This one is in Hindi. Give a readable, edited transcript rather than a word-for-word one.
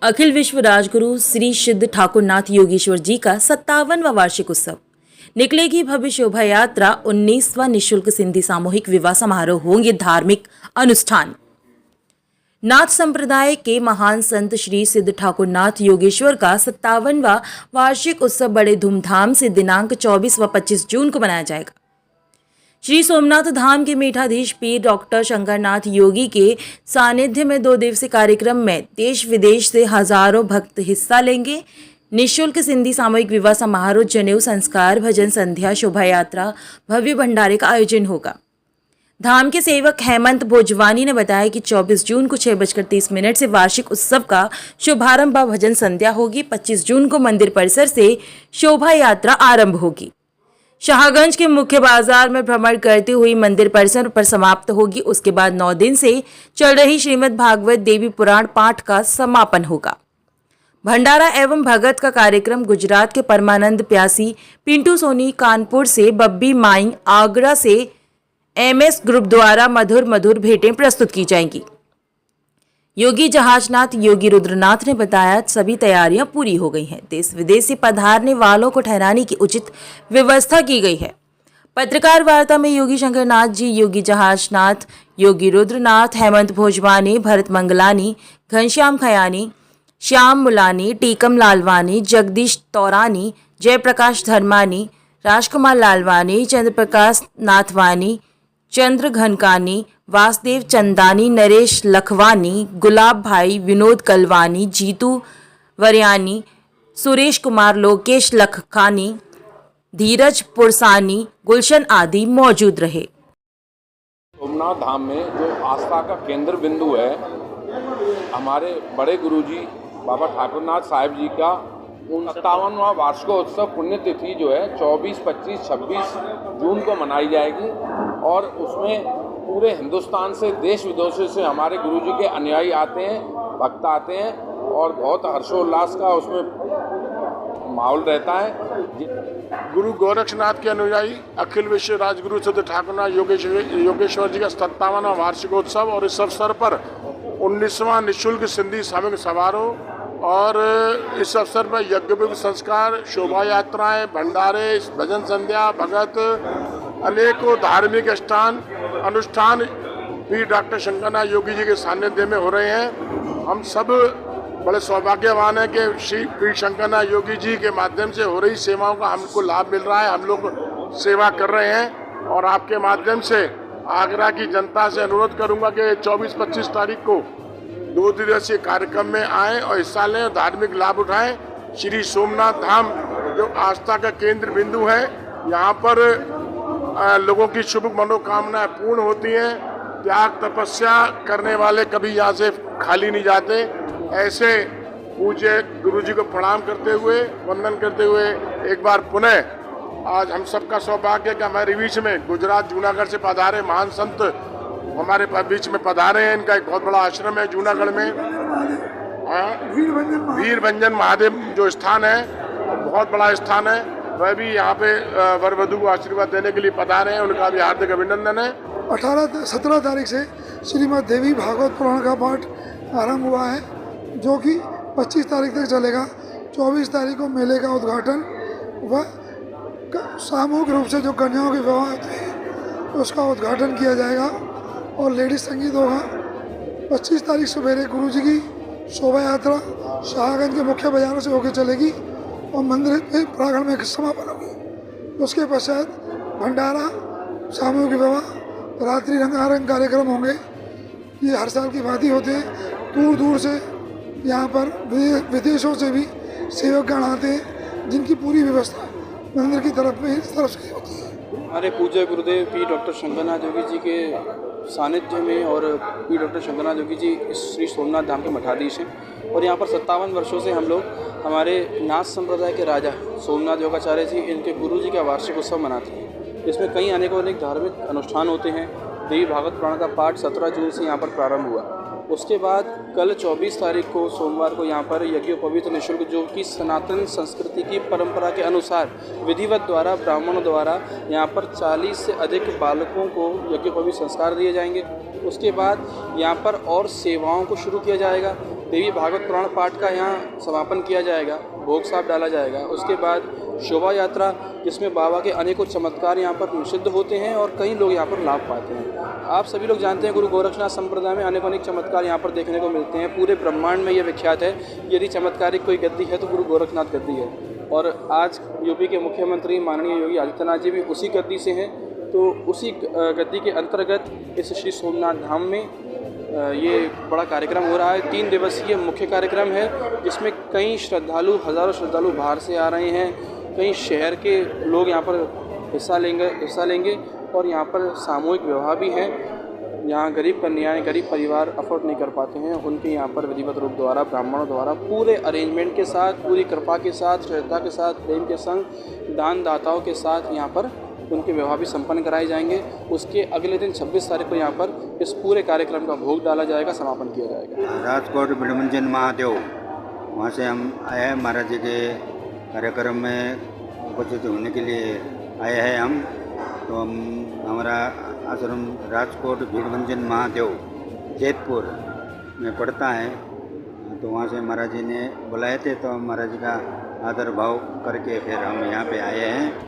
अखिल विश्व राजगुरु श्री सिद्ध ठाकुरनाथ योगेश्वर जी का 57वां वार्षिक उत्सव। निकलेगी भव्य शोभा यात्रा। 19वां निःशुल्क सिंधी सामूहिक विवाह समारोह होंगे धार्मिक अनुष्ठान। नाथ संप्रदाय के महान संत श्री सिद्ध ठाकुरनाथ योगेश्वर का 57वां वार्षिक उत्सव बड़े धूमधाम से दिनांक 24 व 25 जून को मनाया जाएगा। श्री सोमनाथ धाम के मठाधीश पीर डॉक्टर शंकरनाथ योगी के सानिध्य में 2 दिवसीय कार्यक्रम में देश विदेश से हजारों भक्त हिस्सा लेंगे। निःशुल्क सिंधी सामूहिक विवाह समारोह, जनेऊ संस्कार, भजन संध्या, शोभा यात्रा, भव्य भंडारे का आयोजन होगा। धाम के सेवक हेमंत भोजवानी ने बताया कि 24 जून को 6:30 से वार्षिक उत्सव का शुभारंभ व भजन संध्या होगी। 25 जून को मंदिर परिसर से शोभा यात्रा आरंभ होगी। शाहगंज के मुख्य बाजार में भ्रमण करते हुए मंदिर परिसर पर समाप्त होगी। उसके बाद 9 दिन से चल रही श्रीमद् भागवत देवी पुराण पाठ का समापन होगा। भंडारा एवं भगत का कार्यक्रम गुजरात के परमानंद प्यासी, पिंटू सोनी कानपुर से, बब्बी माई आगरा से MS ग्रुप द्वारा मधुर मधुर भेंटें प्रस्तुत की जाएंगी। योगी जहाजनाथ योगी रुद्रनाथ ने बताया सभी तैयारियां पूरी हो गई हैं। देश विदेश से पधारने वालों को ठहराने की उचित व्यवस्था की गई है। पत्रकार वार्ता में योगी शंकरनाथ जी, योगी जहाजनाथ, योगी रुद्रनाथ, हेमंत भोजवानी, भरत मंगलानी, घनश्याम खयानी, श्याम मुलानी, टीकम लालवानी, जगदीश तौरानी, जयप्रकाश धर्मानी, राजकुमार लालवानी, चंद्रप्रकाश नाथवानी, चंद्र घनकानी, वासुदेव चंदानी, नरेश लखवानी, गुलाब भाई, विनोद कलवानी, जीतू वरियानी, सुरेश कुमार, लोकेश लखखानी, धीरज पुरसानी, गुलशन आदि मौजूद रहे। सोमनाथ धाम में जो आस्था का केंद्र बिंदु है, हमारे बड़े गुरुजी बाबा ठाकुरनाथ साहिब जी का 57वां वार्षिकोत्सव पुण्यतिथि जो है 24, 25, 26 जून को मनाई जाएगी और उसमें पूरे हिंदुस्तान से, देश विदेशों से हमारे गुरुजी के अनुयायी आते हैं, भक्त आते हैं और बहुत हर्षोल्लास का उसमें माहौल रहता है। गुरु गोरक्षनाथ के अनुयायी अखिल विश्व राजगुरु सिद्ध ठाकुरनाथ योगेश्वर जी का 57वां वार्षिकोत्सव और इस अवसर पर 19वां निःशुल्क सिंधी सामूहिक समारोह और इस अवसर पर यज्ञ संस्कार, शोभा यात्राएं, भंडारे, भजन संध्या, भगत, अनेकों धार्मिक अनुष्ठान पीर डॉक्टर शंकरनाथ योगी जी के सानिध्य में हो रहे हैं। हम सब बड़े सौभाग्यवान हैं कि श्री पीर शंकरनाथ योगी जी के माध्यम से हो रही सेवाओं का हमको लाभ मिल रहा है। हम लोग सेवा कर रहे हैं और आपके माध्यम से आगरा की जनता से अनुरोध करूंगा कि 24-25 तारीख को 2 दिवसीय कार्यक्रम में आएँ और हिस्सा लें और धार्मिक लाभ उठाएं। श्री सोमनाथ धाम जो आस्था का केंद्र बिंदु है, यहाँ पर लोगों की शुभ मनोकामनाएं पूर्ण होती हैं। त्याग तपस्या करने वाले कभी यहाँ से खाली नहीं जाते। ऐसे पूज्य गुरु जी को प्रणाम करते हुए, वंदन करते हुए एक बार पुनः आज हम सबका सौभाग्य कि हमारे बीच में गुजरात जूनागढ़ से पधारे महान संत हमारे बीच में पधारे हैं। इनका एक बहुत बड़ा आश्रम है जूनागढ़ में, वीरभंजन महादेव जो स्थान है, बहुत बड़ा स्थान है। वह भी यहाँ पे वर वधू को आशीर्वाद देने के लिए पधारे हैं। उनका भी हार्दिक अभिनंदन है। 17 तारीख से श्रीमद् देवी भागवत पुराण का पाठ आरंभ हुआ है, जो कि 25 तारीख तक चलेगा। 24 तारीख को मेले का उद्घाटन व सामूहिक रूप से जो कन्याओं के विवाह होते हैं उसका उद्घाटन किया जाएगा और लेडीज संगीत होगा। 25 तारीख सवेरे गुरु जी की शोभा यात्रा शाहगंज के मुख्य बाजारों से होकर चलेगी और मंदिर के प्रांगण में समापन होगी। उसके पश्चात भंडारा, सामूहिक विवाह, रात्रि रंगारंग कार्यक्रम होंगे। ये हर साल की भांति होते हैं। दूर दूर से यहाँ पर विदेशों से भी सेवकगण आते हैं, जिनकी पूरी व्यवस्था मंदिर की तरफ से होती है। हमारे पूज्य गुरुदेव पी डॉक्टर शंकरनाथ योगी जी के सानिध्य में और पी डॉक्टर शंकरनाथ योगी जी श्री सोमनाथ धाम के मठाधीश हैं और यहाँ पर 57 वर्षों से हम लोग हमारे नाथ संप्रदाय के राजा सोमनाथ योगाचार्य जी, इनके गुरु जी का वार्षिक उत्सव मनाते हैं। इसमें कई अनेक धार्मिक अनुष्ठान होते हैं। देवी भागवत पुराण का पाठ 17 जून से यहाँ पर प्रारंभ हुआ। उसके बाद कल 24 तारीख को सोमवार को यहाँ पर यज्ञोपवीत निःशुल्क, जो कि सनातन संस्कृति की परंपरा के अनुसार विधिवत द्वारा ब्राह्मणों द्वारा यहाँ पर 40 से अधिक बालकों को यज्ञोपवीत संस्कार दिए जाएंगे। उसके बाद यहाँ पर और सेवाओं को शुरू किया जाएगा। देवी भागवत पुराण पाठ का यहाँ समापन किया जाएगा, भोग साहब डाला जाएगा। उसके बाद शोभा यात्रा जिसमें बाबा के अनेकों चमत्कार यहाँ पर निषिद्ध होते हैं और कई लोग यहाँ पर लाभ पाते हैं। आप सभी लोग जानते हैं गुरु गोरक्षनाथ संप्रदाय में अनेक चमत्कार यहाँ पर देखने को मिलते हैं। पूरे ब्रह्मांड में ये विख्यात है, यदि चमत्कारिक कोई गद्दी है तो गुरु गोरखनाथ गद्दी है। और आज यूपी के मुख्यमंत्री माननीय योगी आदित्यनाथ जी भी उसी गद्दी से हैं, तो उसी गद्दी के अंतर्गत इस श्री सोमनाथ धाम में ये बड़ा कार्यक्रम हो रहा है। 3 दिवसीय मुख्य कार्यक्रम है जिसमें कई श्रद्धालु, हज़ारों श्रद्धालु बाहर से आ रहे हैं, कई शहर के लोग यहाँ पर हिस्सा लेंगे और यहाँ पर सामूहिक विवाह भी हैं। यहाँ गरीब कन्याएं, गरीब परिवार अफोर्ड नहीं कर पाते हैं, उनके यहाँ पर विधिवत रूप द्वारा ब्राह्मणों द्वारा पूरे अरेंजमेंट के साथ, पूरी कृपा के साथ, श्रद्धा के साथ, प्रेम के संग, दान दाताओं के साथ यहाँ पर उनके विवाह भी संपन्न कराए जाएंगे। उसके अगले दिन 26 तारीख को यहाँ पर इस पूरे कार्यक्रम का भोग डाला जाएगा, समापन किया जाएगा। राजकोट भिड़मंजन महादेव, वहाँ से हम आए हैं महाराज जी के कार्यक्रम में उपस्थित होने के लिए आए हैं हम। तो हमारा आश्रम राजकोट भिड़मंजन महादेव जैतपुर में पड़ता है, तो वहाँ से महाराज जी ने बुलाए थे, तो महाराज जी का आदर भाव करके फिर हम यहाँ पे आए हैं।